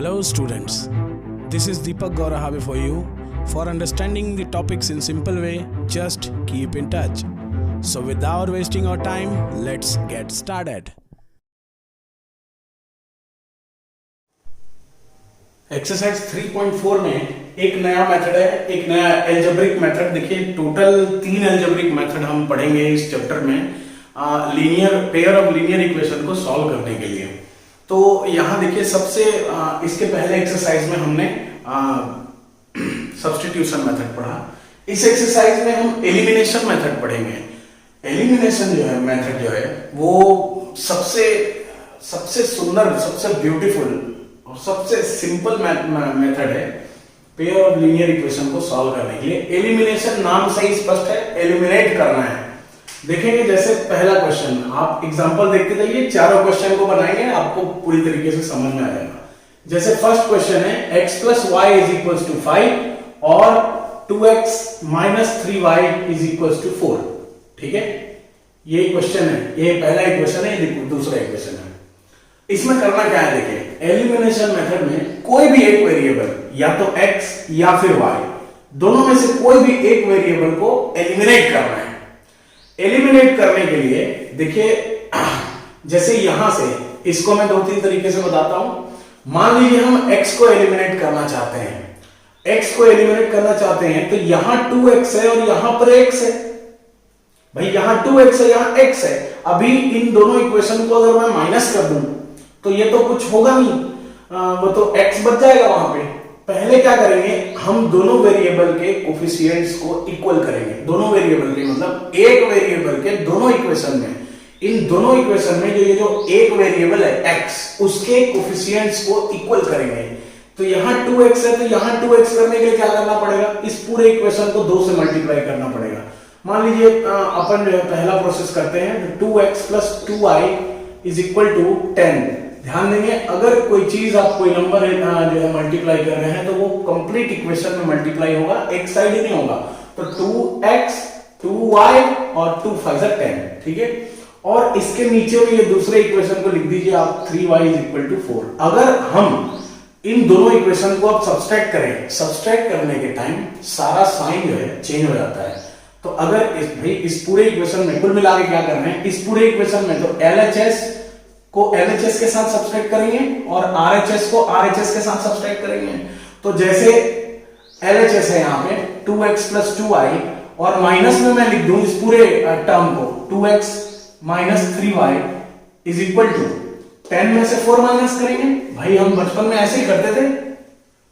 Hello students, this is Deepak Gauraha for you. For understanding the topics in simple way, just keep in touch. So without wasting our time, let's get started. Exercise 3.4 में एक नया method है, एक नया algebraic method. देखिए total 3 algebraic method हम पढ़ेंगे इस चैप्टर में linear pair of linear equation को सॉल्व करने के लिए. तो यहाँ देखिए सबसे इसके पहले एक्सरसाइज में हमने सब्स्टिट्यूशन मेथड पढ़ा. इस एक्सरसाइज में हम एलिमिनेशन मेथड पढ़ेंगे. एलिमिनेशन जो है मेथड जो है वो सबसे सुंदर, सबसे ब्यूटीफुल और सबसे सिंपल मेथड है पेयर ऑफ लीनियर इक्वेशन को सॉल्व करने के लिए. एलिमिनेशन नाम से ही स्पष्ट है, एलिमिनेट करना है. देखेंगे जैसे पहला क्वेश्चन, आप एग्जांपल देखते जाइए, चारों क्वेश्चन को बनाएंगे, आपको पूरी तरीके से समझ में आ जाएगा. जैसे फर्स्ट क्वेश्चन है x plus Y is equal to 5 और 2x minus 3y is equal to 4. ठीक है, ये क्वेश्चन है, ये पहला इक्वेशन है, ये दूसरा इक्वेशन है. इसमें करना क्या है, देखिए एलिमिनेशन मेथड में कोई भी एक वेरिएबल या तो x या फिर y, दोनों में से कोई भी एक वेरिएबल को एलिमिनेट करना है. एलिमिनेट करने के लिए देखिए जैसे यहां से इसको मैं 2-3 तरीके से बताता हूं. मान लीजिए हम x को एलिमिनेट करना चाहते हैं. x को एलिमिनेट करना चाहते हैं तो यहां 2x है और यहां पर x है. भाई यहां 2x है, यहां x है. अभी इन दोनों इक्वेशन को अगर मैं माइनस कर दूं तो ये तो कुछ होगा नहीं, वो तो x बच जाएगा वहां पे. पहले क्या करेंगे, हम दोनों वेरिएबल के कोफिशिएंट्स को इक्वल करेंगे. दोनों वेरिएबल के मतलब एक वेरिएबल के दोनों इक्वेशन में, इन दोनों इक्वेशन में जो ये जो एक वेरिएबल है x, उसके कोफिशिएंट्स को इक्वल करेंगे. तो यहां 2x है तो यहां 2x करने के लिए क्या करना पड़ेगा, इस पूरे इक्वेशन को 2 से मल्टीप्लाई करना पड़ेगा. मान लीजिए अपन जो है पहला प्रोसेस करते हैं, 2x plus 2y is equal to 10. ध्यान देंगे अगर कोई चीज आप कोई नंबर जो है मल्टीप्लाई कर रहे हैं तो वो कंप्लीट इक्वेशन में मल्टीप्लाई होगा, एक साइड ही नहीं होगा. तो 2x 2y और 2 5 10. ठीक है, और इसके नीचे में ये दूसरे इक्वेशन को लिख दीजिए आप 3y इज इक्वल टू 4. अगर हम इन दोनों इक्वेशन को आप सब्सट्रैक्ट करें, सब्सट्रैक्ट करने के टाइम सारा साइन जो है चेंज हो जाता है. तो अगर इस पूरे इक्वेशन में कुल मिला के क्या करना है, इस पूरे इक्वेशन में तो LHS को LHS के साथ सब्सट्रैक्ट करेंगे और RHS को RHS के साथ सब्सट्रैक्ट करेंगे. तो जैसे LHS है यहाँ पे 2x प्लस 2y और माइनस में मैं लिख दूं इस पूरे टर्म को 2x minus 3y is equal to 10 में से 4 माइनस करेंगे. भाई हम बचपन में ऐसे ही करते थे,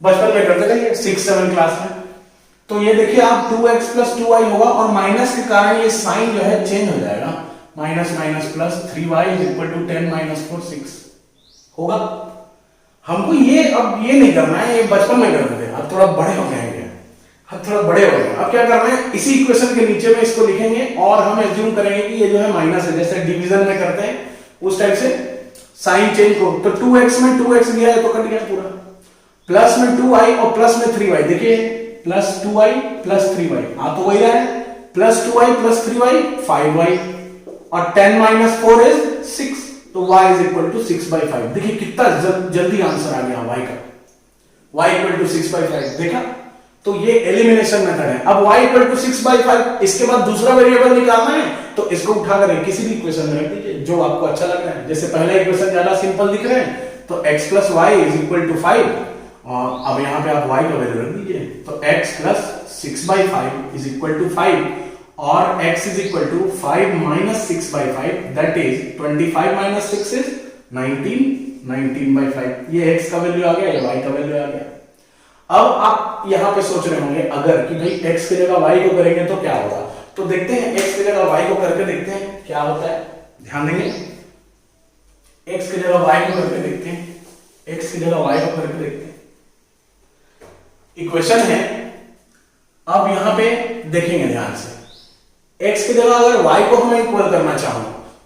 बचपन में करते थे 6-7 क्लास में. तो ये देखिए आप 2x प्लस 2y होगा और माइनस के कारण ये साइन जो है चेंज हो जाएगा. Minus minus plus 3y is equal to 10 minus 4 6 होगा. हमको ये अब ये नहीं करना है, ये बचपन में करते थे, अब थोड़ा बड़े हो गए, अब थोड़ा बड़े हो गए. अब क्या करना है, इसी इक्वेशन के नीचे में इसको लिखेंगे और हम एज्यूम करेंगे कि ये जो है माइनस है, जैसे डिवीजन में करते हैं उस टाइप से साइन चेंज को. तो 2x में 2x लिया है तो कट गया पूरा, प्लस में 2y और प्लस में 3y. देखिए प्लस 2y प्लस 3y आ तो वही रहा है, plus 2y plus 3y 5y और 10 माइनस 4 इज 6. तो y इज इक्वल टू 6/5. देखिए कितना जल्दी आंसर आ गया y का, y इक्वल टू 6/5. देखा, तो ये एलिमिनेशन मेथड है. अब y इक्वल टू 6/5, इसके बाद दूसरा वेरिएबल निकालना है तो इसको उठाकर किसी भी इक्वेशन में रख दीजिए जो आपको अच्छा लग रहा है. जैसे पहला इक्वेशन ज्यादा सिंपल दिख रहे हैं तो x plus y is equal to 5 और अब यहां पे आप y का वैल्यू रख दीजिए. तो x plus 6/5 is equal to 5 और x is equal to 5 minus 6/5 that is 25 minus 6 is 19/5. ये x का वैल्यू आ गया, ये y का वैल्यू आ गया. अब आप यहां पे सोच रहे होंगे अगर कि भाई x की जगह y को करेंगे तो क्या होगा. तो देखते हैं x की जगह y को करके देखते हैं क्या होता है. ध्यान देंगे x की जगह y को करके देखते हैं, x की जगह y को करके देखते हैं. इक्वेशन है, अब यहां पे देखेंगे ध्यान से, x की जगह अगर y को हमें इक्वल करना चाहो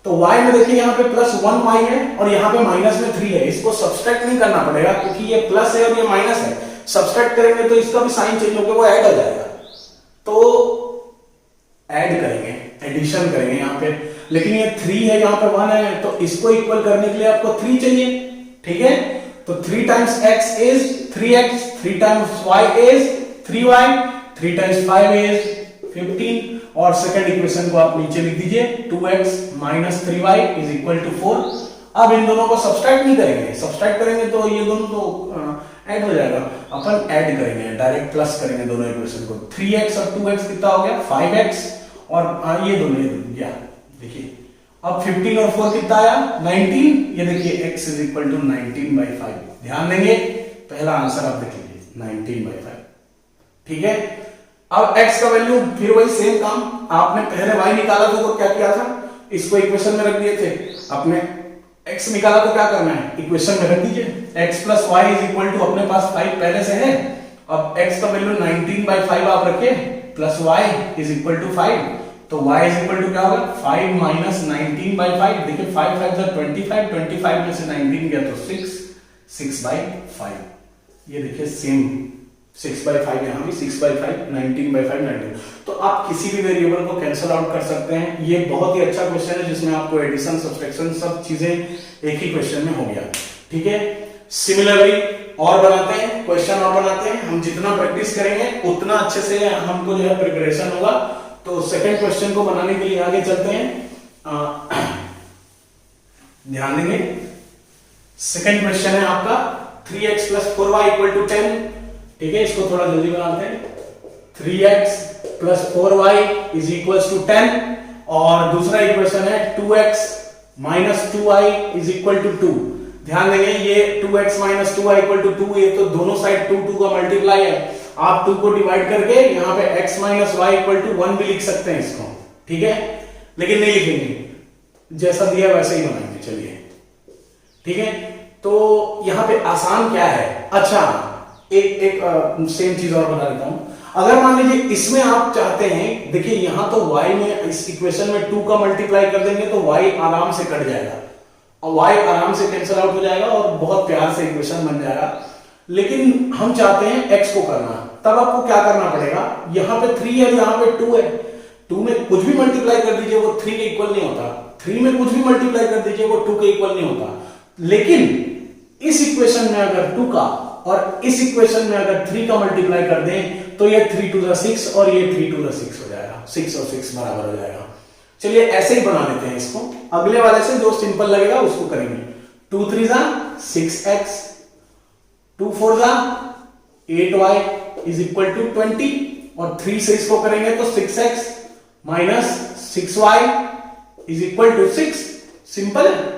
तो y में देखिए यहाँ पे प्लस 1y है और यहाँ पे माइनस में 3 है. इसको सब्सट्रैक्ट नहीं करना पड़ेगा क्योंकि ये प्लस है और ये माइनस है. सब्सट्रैक्ट करेंगे तो इसका भी साइन चेंज होकर वो ऐड हो जाएगा. तो ऐड करेंगे, एडिशन करेंगे यहाँ पे, लेकिन ये 3 है, यहाँ पे 1 है, तो इसको इक्वल करने के लिए आपको 3 चाहिए. ठीक है, तो 3 times x is 3x, 3 times y is 3y, 3 times 5 is 15, और सेकंड इक्वेशन को आप नीचे लिख दीजिए 2x minus 3y is equal to 4। अब इन दोनों को सब्सट्रैक्ट नहीं करेंगे, सब्सट्रैक्ट करेंगे तो ये दोनों तो ऐड हो जाएगा, अपन ऐड करेंगे, डायरेक्ट प्लस करेंगे दोनों इक्वेशन को। 3x और 2x कितना हो गया 5x, और ये दोनों गया, देखिए अब 15 और 4 कितना आया 19, ये देखिए x इज इक्वल टू 19/5। ध्यान देंगे पहला आंसर आप देख लीजिए 19/5, ठीक है। अब x का वैल्यू फिर वही सेम काम, आपने पहले y निकाला था तो क्या किया था, इसको इक्वेशन में रख दिए थे, आपने x निकाला तो क्या करना है इक्वेशन में रख दीजिए, x plus Y is equal to, अपने पास 5 पहले से है, अब x का वैल्यू 19/5 आप रखिए, plus y is equal to 5, तो y इज इक्वल टू क्या होगा 5 माइनस 19/5, देखिए 5 5 जा 25, 25 में से 19 गया तो 6/5, ये देखिए सेम 6/5, यहाँ भी 6/5, 19/5, 19। तो आप किसी भी वेरिएबल को कैंसिल आउट कर सकते हैं। ये बहुत ही अच्छा क्वेश्चन है जिसमें आपको एडिशन सब्सट्रैक्शन सब चीजें एक ही क्वेश्चन में हो गया, ठीक है। सिमिलरली और बनाते हैं, क्वेश्चन और बनाते हैं, हम जितना प्रैक्टिस करेंगे उतना अच्छे से हमको जो है प्रिपरेशन होगा। तो सेकंड क्वेश्चन को बनाने के लिए आगे चलते हैं, ध्यान देंगे। सेकंड क्वेश्चन है आपका 3x plus 4y equal to 10, ठीक है, इसको थोड़ा जल्दी बनाते हैं। 3x plus 4y is equal to 10, और दूसरा इक्वेशन है 2x minus 2y is equal to 2। ध्यान देंगे ये 2x minus 2y equal to 2, ये तो दोनों साइड 2 का मल्टीप्लाई है, आप 2 को डिवाइड करके यहाँ पे x minus Y equal to 1 भी लिख सकते हैं इसको, ठीक है, लेकिन नहीं लिखेंगे, जैसा दिया वैसे ही बनाएंगे। चलिए ठीक है, तो यहाँ पे आसान क्या है, अच्छा एक सेम चीज और बता देता हूं। अगर मान लीजिए इसमें आप चाहते हैं, देखिए यहां तो y में इस इक्वेशन में 2 का मल्टीप्लाई कर देंगे तो y आराम से कट जाएगा और y आराम से कैंसिल आउट हो जाएगा और बहुत प्यार से इक्वेशन बन जाएगा। लेकिन हम चाहते हैं x को करना, तब आपको क्या करना पड़ेगा, यहां पे 3 है, यहां पे 2 है, 2 में कुछ भी मल्टीप्लाई कर दीजिए वो 3 के इक्वल नहीं होता, 3 में कुछ भी मल्टीप्लाई कर दीजिए वो 2 के इक्वल नहीं होता। लेकिन इस इक्वेशन में अगर 2 का और इस इक्वेशन में अगर 3 का मल्टीप्लाई कर दें तो ये 3 टू द 6 और ये 3 टू द 6 हो जाएगा, 6 और 6 बराबर हो जाएगा। चलिए ऐसे ही बना लेते हैं इसको, अगले वाले से जो सिंपल लगेगा उसको करेंगे। 2 3 जा 6x, 2 4 जा 8y इज इक्वल टू 20, और 3 से इसको करेंगे तो 6x minus 6y is equal to 6। Simple है,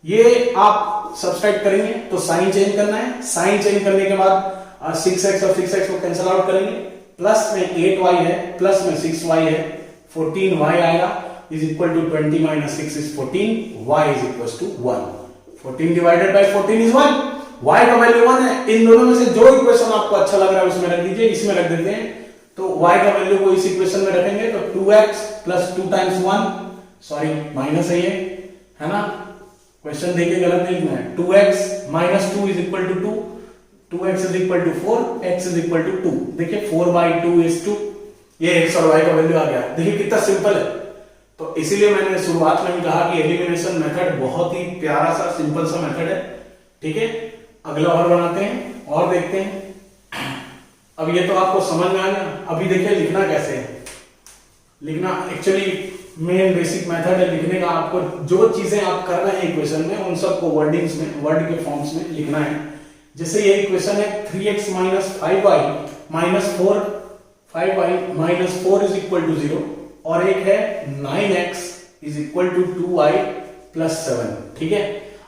ये आप सब्सट्रैक्ट करेंगे तो साइन चेंज करना है, साइन चेंज करने के बाद 6x और 6x को कैंसिल आउट करेंगे, प्लस में 8y है, प्लस में 6y है, 14y आएगा is equal to 20 minus 6 is 14, y is equal to 1, 14 divided by 14 is 1, y का वैल्यू 1 है। इन दोनों में से जो इक्वेशन आपको अच्छा लग रहा है उसमें रख दीजिए, इसमें रख देते हैं, तो y का वैल्यू को इस इक्वेशन में रखेंगे तो 2x plus 2 times 1, sorry minus है ये, है ना, क्वेश्चन देखिए गलत नहीं लिखना है, 2x minus 2 is equal to 2, 2x is equal to 4, x is equal to 2, देखिए 4/2 इज 2, ये x और y का वैल्यू आ गया। देखिए कितना सिंपल है, तो इसीलिए मैंने शुरुआत में ही कहा कि एलिमिनेशन मेथड बहुत ही प्यारा सा सिंपल सा मेथड है, ठीक है। अगला और बनाते हैं और देखते हैं। अब ये तो आपको समझ में आ गया, अभी देखिए लिखना कैसे है। लिखना एक्चुअली मेन बेसिक मेथड है लिखने का, आपको जो चीजें आप कर रहे हैं इक्वेशन में उन सबको वर्डिंग्स में, वर्ड के फॉर्म्स में लिखना है। जैसे ये इक्वेशन है 3x minus 5y minus 4, 5y minus 4 is equal to 0, और एक है 9x is equal to 2y plus 7, ठीक है।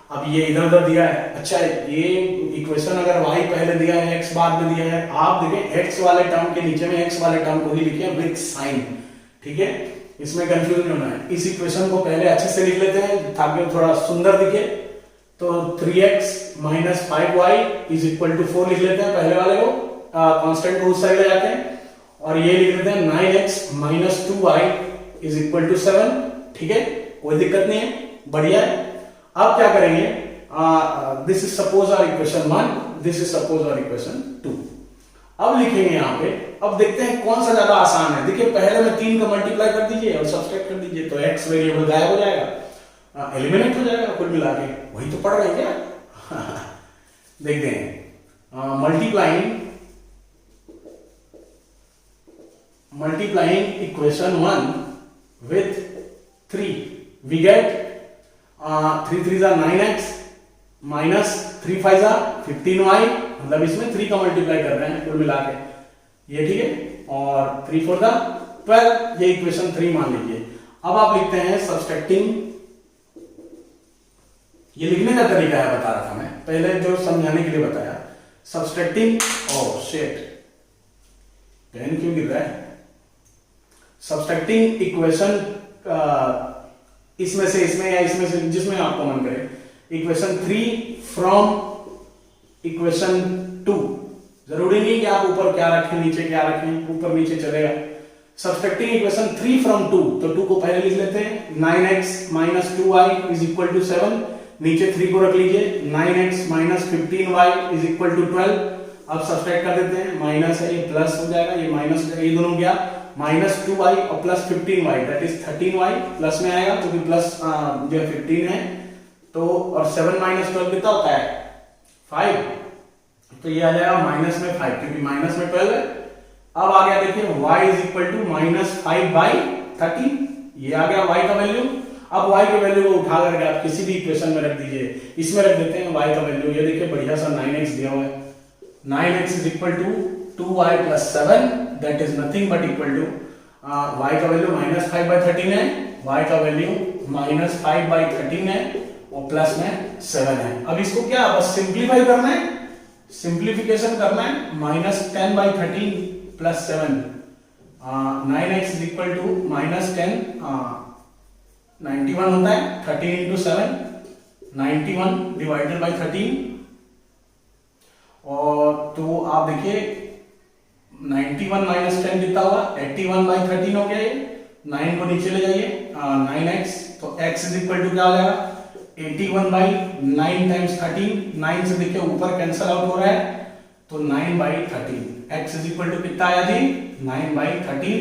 अब ये इधर उधर दिया है, अच्छा ये इक्वेशन अगर y पहले दिया है x बाद में दिया है, आप देखिए x वाले टर्म के नीचे में x वाले टर्म को ही लिखिए विद साइन, ठीक है, इसमें कंफ्यूज नहीं होना है। इस इक्वेशन को पहले अच्छे से लिख लेते हैं ताकि वो थोड़ा सुंदर दिखे, तो 3x minus 5y is equal to 4 लिख लेते हैं पहले वाले को, कांस्टेंट को उस साइड ले जाते हैं, और ये लिख लेते हैं 9x minus 2y is equal to 7, ठीक है, कोई दिक्कत नहीं है, बढ़िया है। अब क्या करेंगे, this is suppose our equation 1, this is suppose our equation 2। अब लिखेंगे यहाँ पे, अब देखते हैं कौन सा ज्यादा आसान है। देखिए पहले में 3 का मल्टीप्लाई कर दीजिए और सब्सट्रैक्ट कर दीजिए तो x वेरिएबल गायब हो जाएगा, एलिमिनेट हो जाएगा, कुल मिला के वही तो पढ़ रहे हैं क्या। देखते हैं। Multiplying equation 1 with 3 we get 3 3 जा 9x माइनस 3 5 जा 15y, मतलब इसमें 3 का मल्टीप्लाई कर रहे हैं कुल मिला के, ये ठीक है। और 3 4 जा 12, ये इक्वेशन 3 मान लीजिए। अब आप लिखते हैं सब्सट्रैक्टिंग, ये लिखने का तरीका है बता रहा था मैं पहले जो समझाने के लिए बताया। सब्सट्रैक्टिंग, ओह शिट पेन क्यों गिर रहा है। सब्सट्रैक्टिंग इक्वेशन इसमें से इसमें या इसमें से जिसमें आपको मन करे, इक्वेशन 3 फ्रॉम इक्वेशन 2। जरूरी नहीं कि आप ऊपर क्या रखें नीचे क्या रखें, ऊपर नीचे चलेगा। सब्सट्रैक्टिंग इक्वेशन 3 फ्रॉम 2, तो 2 को पहले लिख लेते हैं। 9x minus 2y is equal to 7, नीचे 3 को रख लीजिए। 9x minus 15y is equal to 12। अब सब्सट्रैक्ट कर देते हैं, माइनस है ये प्लस हो जाएगा, ये माइनस हो जाएगा, ये दोनों गया। माइनस 2y और plus 15y that is 13y plus में आएगा क्योंकि प्लस जो है 15 है। तो और 7 माइनस 12 कितना होता है 5, तो ये आ जाएगा माइनस में 5 क्योंकि माइनस में 12 है। अब आ गया देखिए y is equal to minus 5 by 13, ये आ गया y का वैल्यू। अब y के वैल्यू को उठा करके आप किसी भी इक्वेशन में रख दीजिए, इसमें रख देते हैं y का वैल्यू, ये देखिए बढ़िया सा 9x दिया हुआ है। 9x is equal to 2y plus 7 that is nothing but equal to y का वैल्यू माइनस 5 बाई 13 है, y का वैल्यू माइनस 5 बाई 13 है और प्लस में 7 है। अब इसको क्या बस सिंप्लीफाई करना है, सिंप्लीफिकेशन करना है। Minus 10 by 13 plus 7, 9x is equal to minus 10 91 होता है। 13 इंटू 7 91 डिवाइडेड बाई 13, और तो आप देखिए 91 माइनस 10 कितना होगा 81 बाई 13 हो गया। ये 9 को नीचे ले जाइए, 9x, तो x इज इक्वल टू क्या हो जाएगा 81 बाई 9 टाइम्स 13। 9 से देखिए ऊपर कैंसल आउट हो रहा है तो 9 by 13। x is equal to कितना आया जी 9 बाई 13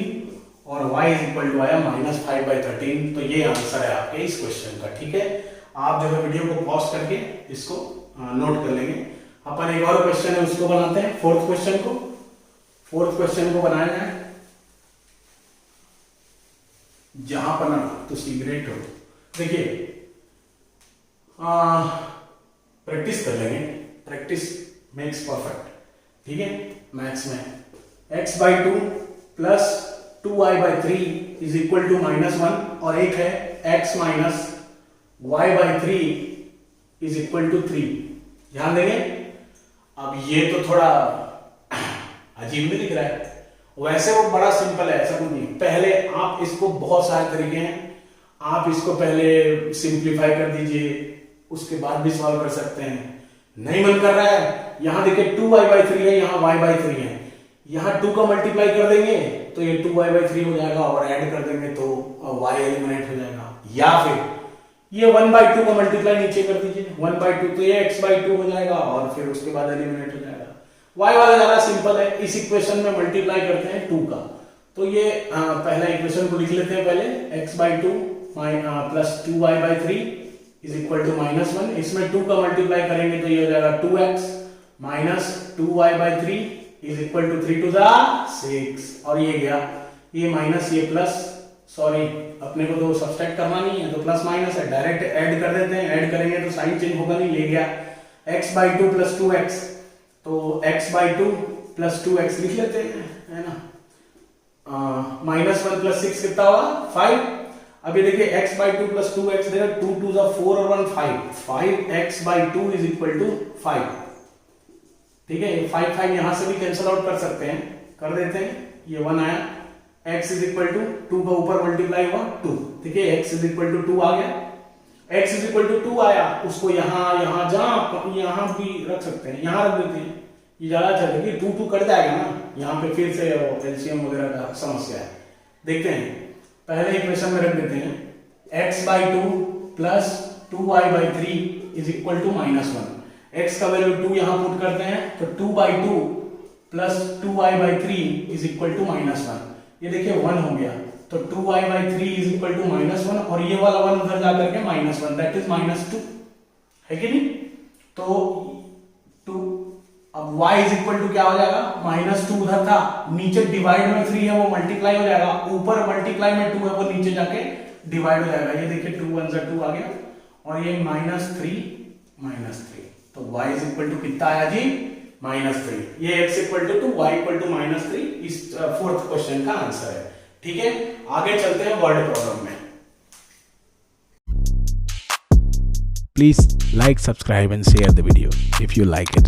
और y इज इक्वल टू आया माइनस 5 बाई 13। तो ये आंसर है आपके इस क्वेश्चन का, ठीक है। आप जो है वीडियो को पॉज करके इसको नोट कर लेंगे। अपन एक और क्वेश्चन है उसको बनाते हैं, फोर्थ क्वेश्चन को बनाया जाए। जहां पर ना तो सीक्रेट हो, देखिए प्रैक्टिस कर लेंगे, प्रैक्टिस मेक्स परफेक्ट, ठीक है। मैथ्स में x by 2 plus 2y by 3 is equal to minus 1, और एक है x minus y by 3 is equal to 3। ध्यान देंगे। अब ये तो थोड़ा अजीब भी दिख रहा है, वैसे वो बड़ा सिंपल है, ऐसा कुछ नहीं। पहले आप इसको, बहुत सारे तरीके हैं, आप इसको पहले सिंप्लीफाई कर दीजिए, उसके बाद भी सॉल्व कर सकते हैं। नहीं मन कर रहा है, यहां देखिए 2y बाई 3 है, यहाँ y बाई 3 है, यहाँ 2 का मल्टीप्लाई कर देंगे तो ये 2y बाई 3 हो जाएगा, और ऐड कर देंगे तो y एलिमिनेट हो जाएगा। या फिर ये 1 बाई 2 का मल्टीप्लाई नीचे कर दीजिए, 1 बाई 2 तो ये x बाई 2 हो जाएगा, और फिर उसके बाद एलिमिनेट हो जाएगा। y वाला ज्यादा सिंपल है, इस इक्वेशन में मल्टीप्लाई करते हैं 2 का, तो ये पहला इक्वेशन को लिख लेते हैं पहले, x by 2 plus 2y by 3 is equal to minus 1। इसमें 2 का मल्टीप्लाई करेंगे तो ये हो जाएगा 2x minus 2y by 3 is equal to 3 to the 6, और ये गया, ये माइनस ये प्लस, सॉरी अपने को तो सब्सट्रैक्ट करना नहीं है तो प्लस माइनस है, डायरेक्ट ऐड कर देते हैं। ऐड करेंगे तो साइन चेंज होगा नहीं, ये गया x बाई 2 प्लस 2x, तो x बाई 2 प्लस 2x लिख लेते हैं, है ना। माइनस 1 प्लस 6 कितना होगा 5। अब ये देखिए x बाई 2 प्लस 2x देगा, 2 2 जा 4 और 1 5, 5x by 2 is equal to 5, ठीक है। 5 5 यहां से भी कैंसिल आउट कर सकते हैं, कर देते हैं, ये 1 आया। x इज इक्वल टू 2 का ऊपर मल्टीप्लाई हुआ 2, ठीक है, x इज इक्वल टू 2 आ गया। x इज इक्वल टू 2 आया, उसको यहां जहां यहां भी रख सकते हैं, यहां रख देते हैं, ये ज्यादा अच्छा है कि 2 2 कट जाएगा ना, यहां पे फिर से एलसीएम वगैरह का समस्या है। देखते हैं, पहले इक्वेशन में रख देते हैं x by 2 plus 2y by 3 is equal to minus 1। x का वैल्यू 2 यहां पुट करते हैं तो 2 by 2 plus 2y by 3 is equal to minus 1। ये देखिए 1 हो गया, तो 2y by 3 is equal to minus 1, और ये वाला 1 उधर जाकर के माइनस 1 दैट इज माइनस 2, है कि नहीं। तो 2 y इज इक्वल टू क्या हो जाएगा, -2 उधर था, नीचे डिवाइड में 3 है वो मल्टीप्लाई हो जाएगा, ऊपर मल्टीप्लाई में 2 है वो नीचे जाके डिवाइड हो जाएगा। ये देखिए 2 1 2 आ गया और ये -3 तो y इज इक्वल टू कितना आया जी, -3। ये x equal to y equal to -3 इस फोर्थ क्वेश्चन का आंसर है। ठीक है, आगे चलते हैं वर्ड प्रॉब्लम में। Please like, subscribe and share the video if you like it.